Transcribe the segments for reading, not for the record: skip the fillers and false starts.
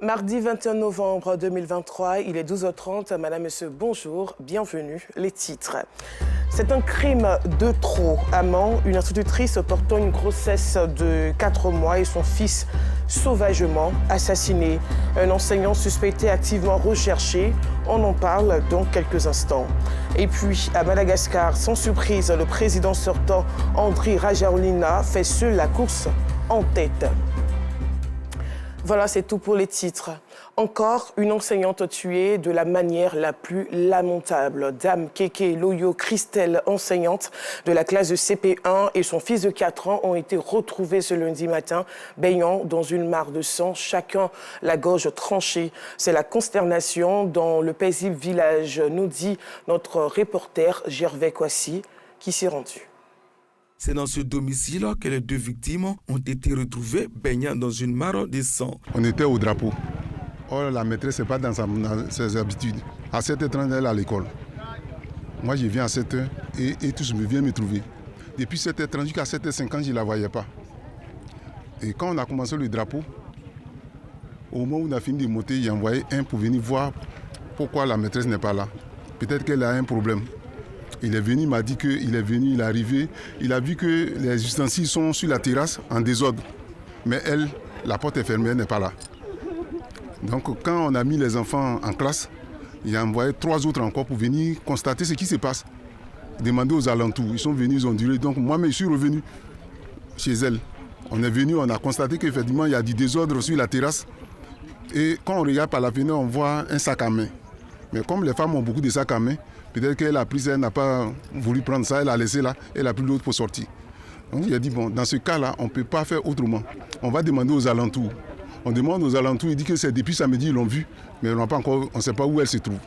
Mardi 21 novembre 2023, il est 12h30. Madame, Monsieur, bonjour, bienvenue. Les titres. C'est un crime de trop. À Mans, une institutrice portant une grossesse de 4 mois et son fils sauvagement assassiné. Un enseignant suspecté activement recherché. On en parle dans quelques instants. Et puis, à Madagascar, sans surprise, le président sortant, Andry Rajoelina, fait seul la course en tête. Voilà, c'est tout pour les titres. Encore une enseignante tuée de la manière la plus lamentable. Dame Keke Loyo Christelle, enseignante de la classe de CP1 et son fils de 4 ans ont été retrouvés ce lundi matin, baignant dans une mare de sang, chacun la gorge tranchée. C'est la consternation dans le paisible village, nous dit notre reporter Gervais Kwasi, qui s'est rendu. C'est dans ce domicile que les deux victimes ont été retrouvées baignant dans une mare de sang. On était au drapeau. Or, la maîtresse n'est pas dans ses habitudes. À 7h30, elle est à l'école. Moi, je viens à 7h et tous viennent me trouver. Depuis 7h30 jusqu'à 7h50, je ne la voyais pas. Et quand on a commencé le drapeau, au moment où on a fini de monter, j'ai envoyé un pour venir voir pourquoi la maîtresse n'est pas là. Peut-être qu'elle a un problème. Il est venu, il m'a dit qu'il est venu, il est arrivé. Il a vu que les ustensiles sont sur la terrasse en désordre. Mais elle, la porte est fermée, elle n'est pas là. Donc quand on a mis les enfants en classe, il a envoyé 3 autres encore pour venir constater ce qui se passe. Demander aux alentours. Ils sont venus, ils ont duré. Donc moi, je suis revenu chez elle. On est venu, on a constaté qu'effectivement, il y a du désordre sur la terrasse. Et quand on regarde par la fenêtre, on voit un sac à main. Mais comme les femmes ont beaucoup de sacs à main, peut-être qu'elle a pris ça, elle n'a pas voulu prendre ça, elle a laissé là, elle a pris l'autre pour sortir. Donc il a dit, bon, dans ce cas-là, on ne peut pas faire autrement. On va demander aux alentours. On demande aux alentours, il dit que c'est depuis samedi, ils l'ont vu, mais on ne sait pas où elle se trouve.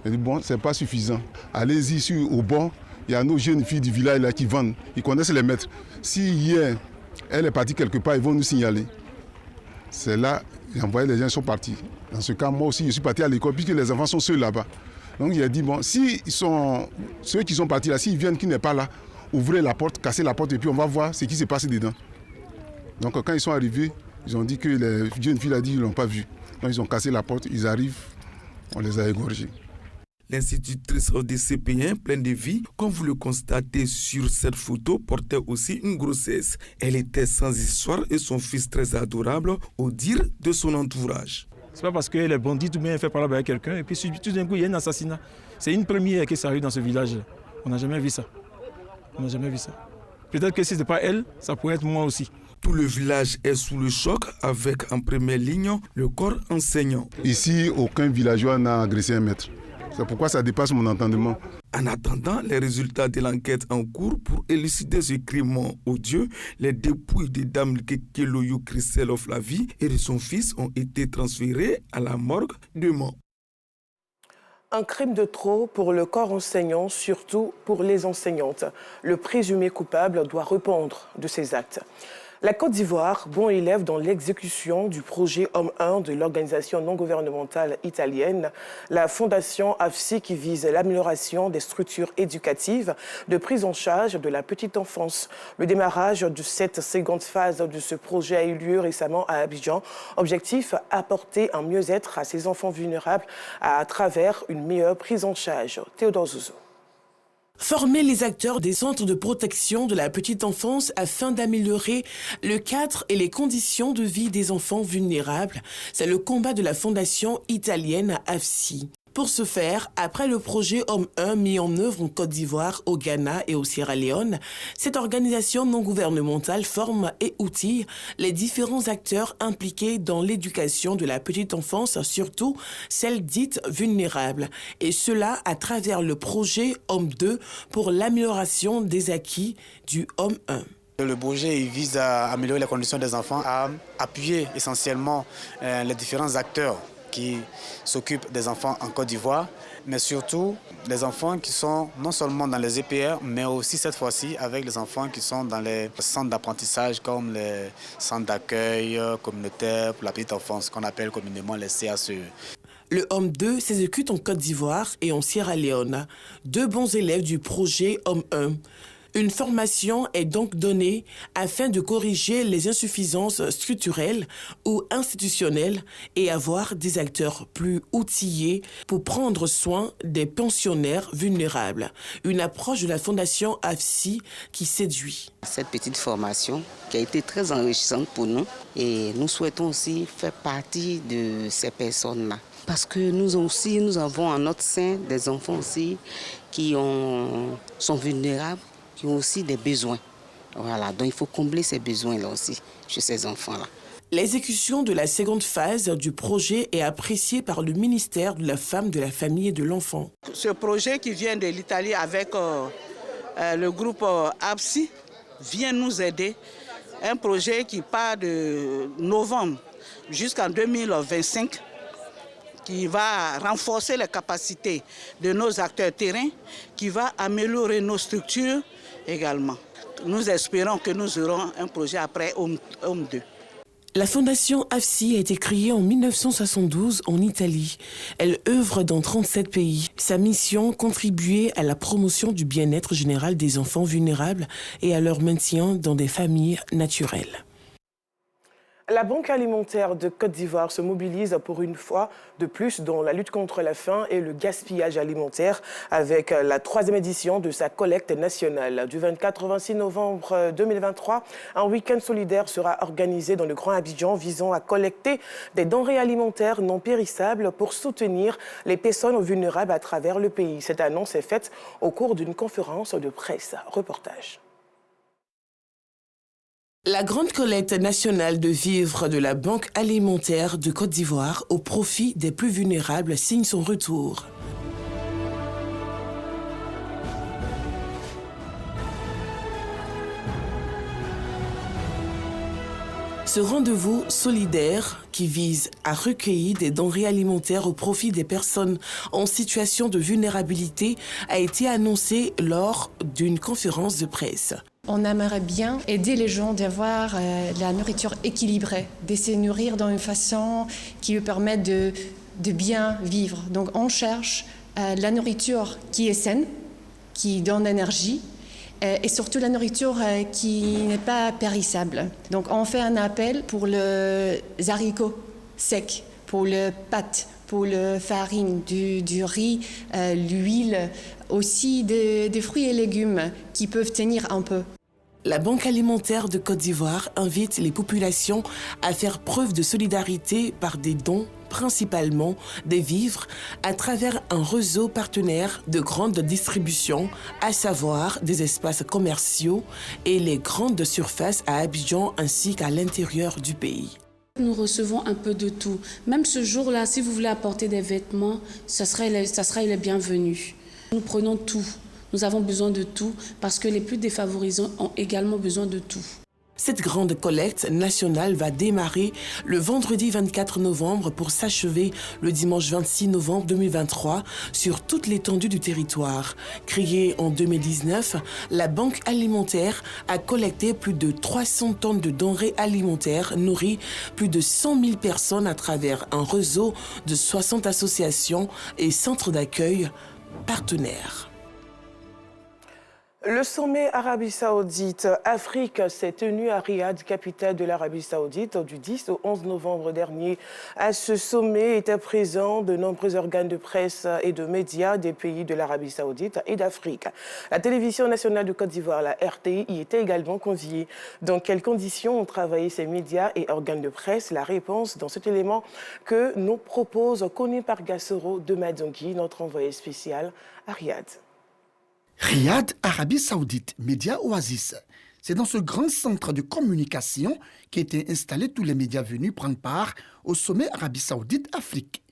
Il dit, bon, ce n'est pas suffisant. Allez-y ici au bord, il y a nos jeunes filles du village là qui vendent, ils connaissent les maîtres. Si hier, elle est partie quelque part, ils vont nous signaler. C'est là, il a envoyé, les gens sont partis. Dans ce cas, moi aussi, je suis parti à l'école, puisque les enfants sont seuls là-bas. Donc il a dit, bon, si ceux qui sont partis là, s'ils viennent, qui n'est pas là, ouvrez la porte, cassez la porte et puis on va voir ce qui s'est passé dedans. Donc quand ils sont arrivés, ils ont dit que les jeunes filles, ils ne l'ont pas vu. Donc ils ont cassé la porte, ils arrivent, on les a égorgés. L'institutrice de CP1, pleine de vie, comme vous le constatez sur cette photo, portait aussi une grossesse. Elle était sans histoire et son fils très adorable, au dire de son entourage. Ce n'est pas parce qu'elle est bandite ou bien elle fait parler avec quelqu'un et puis tout d'un coup il y a un assassinat. C'est une première qui s'arrive dans ce village. On n'a jamais vu ça. On n'a jamais vu ça. Peut-être que si ce n'est pas elle, ça pourrait être moi aussi. Tout le village est sous le choc avec en première ligne le corps enseignant. Ici, aucun villageois n'a agressé un maître. C'est pourquoi ça dépasse mon entendement. En attendant les résultats de l'enquête en cours pour élucider ce crime odieux, les dépouilles de Dame Keke Loyo Christelle Flavie et de son fils ont été transférées à la morgue de Mans. Un crime de trop pour le corps enseignant, surtout pour les enseignantes. Le présumé coupable doit répondre de ses actes. La Côte d'Ivoire, bon élève dans l'exécution du projet Homme 1 de l'organisation non gouvernementale italienne, la fondation AFSI qui vise l'amélioration des structures éducatives de prise en charge de la petite enfance. Le démarrage de cette seconde phase de ce projet a eu lieu récemment à Abidjan. Objectif, apporter un mieux-être à ces enfants vulnérables à travers une meilleure prise en charge. Théodore Zouzou. Former les acteurs des centres de protection de la petite enfance afin d'améliorer le cadre et les conditions de vie des enfants vulnérables, c'est le combat de la fondation italienne AFSI. Pour ce faire, après le projet Homme 1 mis en œuvre en Côte d'Ivoire, au Ghana et au Sierra Leone, cette organisation non gouvernementale forme et outille les différents acteurs impliqués dans l'éducation de la petite enfance, surtout celle dite vulnérable, et cela à travers le projet Homme 2 pour l'amélioration des acquis du Homme 1. Le projet il vise à améliorer les conditions des enfants, à appuyer essentiellement les différents acteurs qui s'occupent des enfants en Côte d'Ivoire, mais surtout les enfants qui sont non seulement dans les EPR, mais aussi cette fois-ci avec les enfants qui sont dans les centres d'apprentissage comme les centres d'accueil communautaire pour la petite enfance, qu'on appelle communément les CACE. Le Homme 2 s'exécute en Côte d'Ivoire et en Sierra Leone. 2 bons élèves du projet Homme 1. Une formation est donc donnée afin de corriger les insuffisances structurelles ou institutionnelles et avoir des acteurs plus outillés pour prendre soin des pensionnaires vulnérables. Une approche de la Fondation AFSI qui séduit. Cette petite formation qui a été très enrichissante pour nous et nous souhaitons aussi faire partie de ces personnes-là. Parce que nous avons en notre sein des enfants aussi qui sont vulnérables, qui ont aussi des besoins. Voilà, donc il faut combler ces besoins-là aussi chez ces enfants-là. L'exécution de la seconde phase du projet est appréciée par le ministère de la Femme, de la Famille et de l'Enfant. Ce projet qui vient de l'Italie avec le groupe AFSI vient nous aider. Un projet qui part de novembre jusqu'en 2025, qui va renforcer les capacités de nos acteurs terrains, qui va améliorer nos structures également. Nous espérons que nous aurons un projet après Homme 2. La Fondation AFSI a été créée en 1972 en Italie. Elle œuvre dans 37 pays. Sa mission, contribuer à la promotion du bien-être général des enfants vulnérables et à leur maintien dans des familles naturelles. La Banque alimentaire de Côte d'Ivoire se mobilise pour une fois de plus dans la lutte contre la faim et le gaspillage alimentaire avec la 3e édition de sa collecte nationale. Du 24 au 26 novembre 2023, un week-end solidaire sera organisé dans le Grand Abidjan visant à collecter des denrées alimentaires non périssables pour soutenir les personnes vulnérables à travers le pays. Cette annonce est faite au cours d'une conférence de presse. Reportage. La grande collecte nationale de vivres de la Banque alimentaire de Côte d'Ivoire au profit des plus vulnérables signe son retour. Ce rendez-vous solidaire qui vise à recueillir des denrées alimentaires au profit des personnes en situation de vulnérabilité a été annoncé lors d'une conférence de presse. On aimerait bien aider les gens d'avoir la nourriture équilibrée, de se nourrir d'une façon qui leur permet de bien vivre. Donc on cherche la nourriture qui est saine, qui donne l'énergie, et surtout la nourriture qui n'est pas périssable. Donc on fait un appel pour les haricots secs, pour les pâtes, pour la farine, du riz, l'huile, aussi des fruits et légumes qui peuvent tenir un peu. La Banque alimentaire de Côte d'Ivoire invite les populations à faire preuve de solidarité par des dons, principalement des vivres, à travers un réseau partenaire de grande distribution, à savoir des espaces commerciaux et les grandes surfaces à Abidjan ainsi qu'à l'intérieur du pays. Nous recevons un peu de tout. Même ce jour-là, si vous voulez apporter des vêtements, ça serait le bienvenu. Nous prenons tout. Nous avons besoin de tout parce que les plus défavorisés ont également besoin de tout. Cette grande collecte nationale va démarrer le vendredi 24 novembre pour s'achever le dimanche 26 novembre 2023 sur toute l'étendue du territoire. Créée en 2019, la Banque alimentaire a collecté plus de 300 tonnes de denrées alimentaires, nourri plus de 100 000 personnes à travers un réseau de 60 associations et centres d'accueil partenaires. Le sommet Arabie Saoudite-Afrique s'est tenu à Riyad, capitale de l'Arabie Saoudite, du 10 au 11 novembre dernier. À ce sommet étaient présents de nombreux organes de presse et de médias des pays de l'Arabie Saoudite et d'Afrique. La télévision nationale de Côte d'Ivoire, la RTI, y était également conviée. Dans quelles conditions ont travaillé ces médias et organes de presse? La réponse dans cet élément que nous propose Connu par Gassoro de Madongui, notre envoyé spécial à Riyad. Riyad, Arabie Saoudite, Média Oasis. C'est dans ce grand centre de communication qu'étaient installés tous les médias venus prendre part au sommet Arabie Saoudite-Afrique.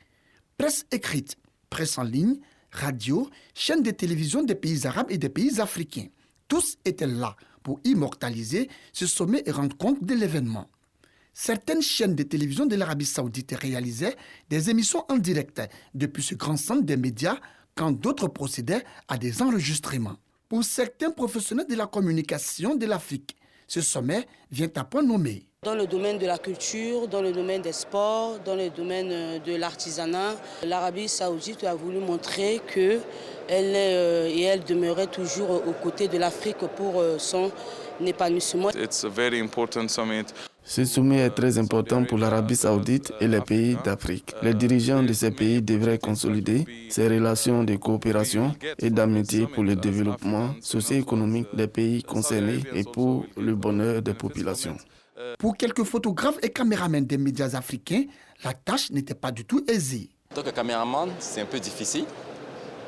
Presse écrite, presse en ligne, radio, chaînes de télévision des pays arabes et des pays africains. Tous étaient là pour immortaliser ce sommet et rendre compte de l'événement. Certaines chaînes de télévision de l'Arabie Saoudite réalisaient des émissions en direct depuis ce grand centre des médias quand d'autres procédaient à des enregistrements. Pour certains professionnels de la communication de l'Afrique, ce sommet vient à point nommé. Dans le domaine de la culture, dans le domaine des sports, dans le domaine de l'artisanat, l'Arabie saoudite a voulu montrer qu'elle demeurait toujours aux côtés de l'Afrique pour son épanouissement. Ce sommet est très important pour l'Arabie saoudite et les pays d'Afrique. Les dirigeants de ces pays devraient consolider ces relations de coopération et d'amitié pour le développement socio-économique des pays concernés et pour le bonheur des populations. Pour quelques photographes et caméramans des médias africains, la tâche n'était pas du tout aisée. En tant que caméraman, c'est un peu difficile,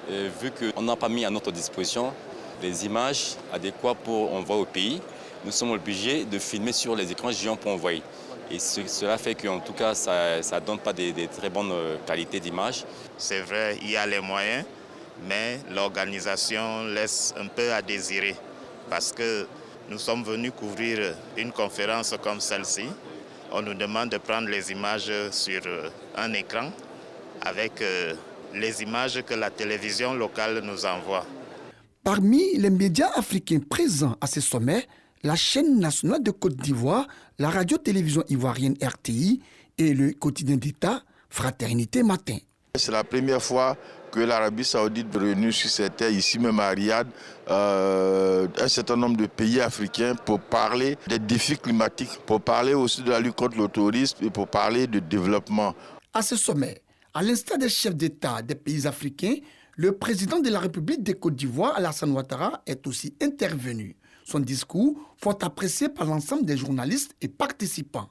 vu qu'on n'a pas mis à notre disposition les images adéquates pour envoyer au pays. Nous sommes obligés de filmer sur les écrans géants pour envoyer. Et cela fait qu'en tout cas, ça ne donne pas des très bonnes qualités d'image. C'est vrai, il y a les moyens, mais l'organisation laisse un peu à désirer. Parce que nous sommes venus couvrir une conférence comme celle-ci. On nous demande de prendre les images sur un écran avec les images que la télévision locale nous envoie. Parmi les médias africains présents à ce sommet, la chaîne nationale de Côte d'Ivoire, la radio-télévision ivoirienne RTI et le quotidien d'État Fraternité Matin. C'est la première fois que l'Arabie saoudite est réunie sur cette terre, ici même à Riyad, un certain nombre de pays africains pour parler des défis climatiques, pour parler aussi de la lutte contre le terrorisme et pour parler de développement. À ce sommet, à l'instar des chefs d'État des pays africains, le président de la République de Côte d'Ivoire, Alassane Ouattara, est aussi intervenu. Son discours, fort apprécié par l'ensemble des journalistes et participants.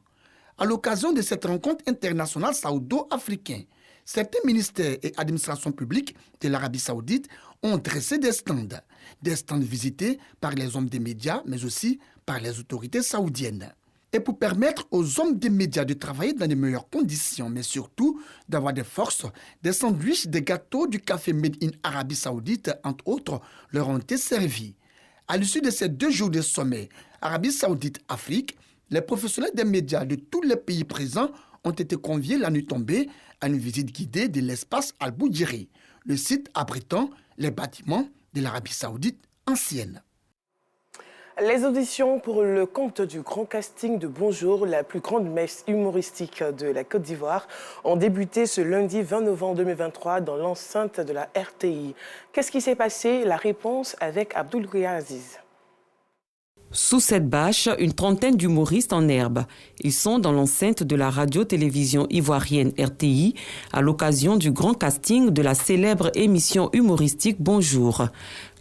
À l'occasion de cette rencontre internationale saoudo-africaine, certains ministères et administrations publiques de l'Arabie saoudite ont dressé des stands visités par les hommes des médias, mais aussi par les autorités saoudiennes. Et pour permettre aux hommes des médias de travailler dans les meilleures conditions, mais surtout d'avoir des forces, des sandwichs, des gâteaux, du café made in Arabie saoudite, entre autres, leur ont été servis. À l'issue de ces 2 jours de sommet Arabie saoudite-Afrique, les professionnels des médias de tous les pays présents ont été conviés la nuit tombée à une visite guidée de l'espace Al-Boudjiri, le site abritant les bâtiments de l'Arabie saoudite ancienne. Les auditions pour le compte du grand casting de Bonjour, la plus grande messe humoristique de la Côte d'Ivoire, ont débuté ce lundi 20 novembre 2023 dans l'enceinte de la RTI. Qu'est-ce qui s'est passé? La réponse avec Abdoul Aziz. Sous cette bâche, une trentaine d'humoristes en herbe. Ils sont dans l'enceinte de la radio-télévision ivoirienne RTI à l'occasion du grand casting de la célèbre émission humoristique Bonjour.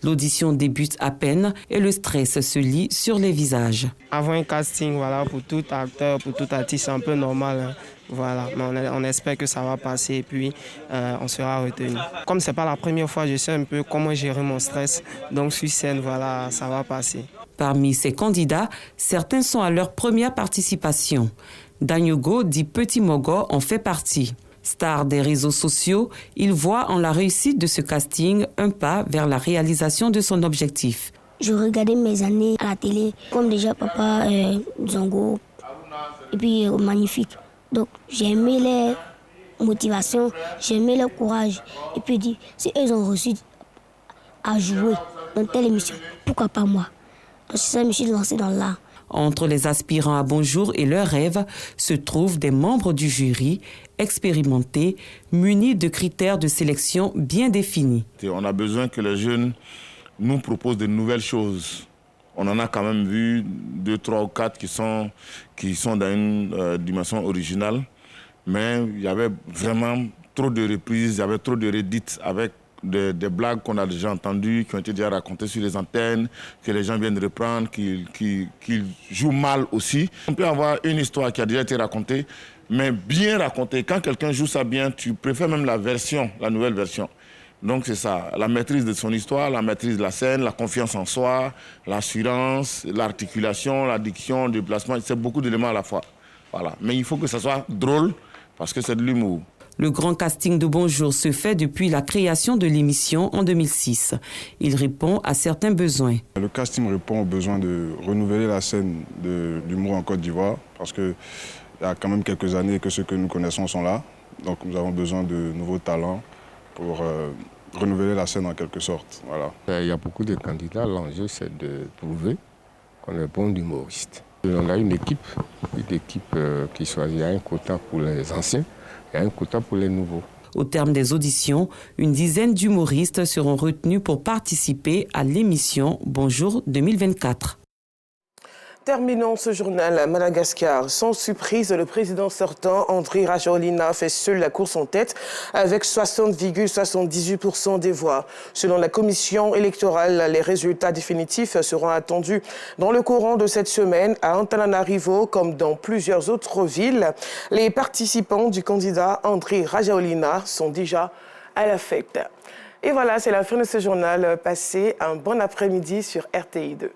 L'audition débute à peine et le stress se lit sur les visages. Avant un casting, voilà, pour tout acteur, pour tout artiste, c'est un peu normal. Voilà, mais on espère que ça va passer et puis on sera retenu. Comme c'est pas la première fois, je sais un peu comment gérer mon stress. Donc sur scène, voilà, ça va passer. Parmi ces candidats, certains sont à leur première participation. Danyogo, dit Petit Mogo, en fait partie. Star des réseaux sociaux, il voit en la réussite de ce casting un pas vers la réalisation de son objectif. Je regardais mes années à la télé, comme déjà Papa Zongo, et puis Magnifique. Donc j'ai aimé les motivations, j'ai aimé leur courage. Et puis dit, si eux ont reçu à jouer dans telle émission, pourquoi pas moi? Donc c'est ça, je me suis lancée dans l'art. Entre les aspirants à Bonjour et leurs rêves se trouvent des membres du jury expérimentés, munis de critères de sélection bien définis. On a besoin que les jeunes nous proposent de nouvelles choses. On en a quand même vu 2, 3 ou 4 qui sont dans une dimension originale, mais il y avait vraiment trop de reprises, il y avait trop de redites avec des blagues qu'on a déjà entendues, qui ont été déjà racontées sur les antennes, que les gens viennent reprendre, qui jouent mal aussi. On peut avoir une histoire qui a déjà été racontée, mais bien racontée. Quand quelqu'un joue ça bien, tu préfères même la nouvelle version. Donc c'est ça, la maîtrise de son histoire, la maîtrise de la scène, la confiance en soi, l'assurance, l'articulation, la diction, le déplacement, c'est beaucoup d'éléments à la fois. Voilà. Mais il faut que ça soit drôle, parce que c'est de l'humour. Le grand casting de Bonjour se fait depuis la création de l'émission en 2006. Il répond à certains besoins. Le casting répond aux besoins de renouveler la scène de l'humour en Côte d'Ivoire, parce qu'il y a quand même quelques années que ceux que nous connaissons sont là. Donc nous avons besoin de nouveaux talents pour renouveler la scène en quelque sorte. Voilà. Il y a beaucoup de candidats, l'enjeu c'est de prouver qu'on est bon humoriste. On a une équipe qui choisit. Il y a un quota pour les anciens et un quota pour les nouveaux. Au terme des auditions, une dizaine d'humoristes seront retenus pour participer à l'émission Bonjour 2024. Terminons ce journal à Madagascar. Sans surprise, le président sortant, Andry Rajoelina, fait seul la course en tête avec 60,78% des voix. Selon la commission électorale, les résultats définitifs seront attendus dans le courant de cette semaine à Antananarivo comme dans plusieurs autres villes. Les participants du candidat Andry Rajoelina sont déjà à la fête. Et voilà, c'est la fin de ce journal. Passez un bon après-midi sur RTI2.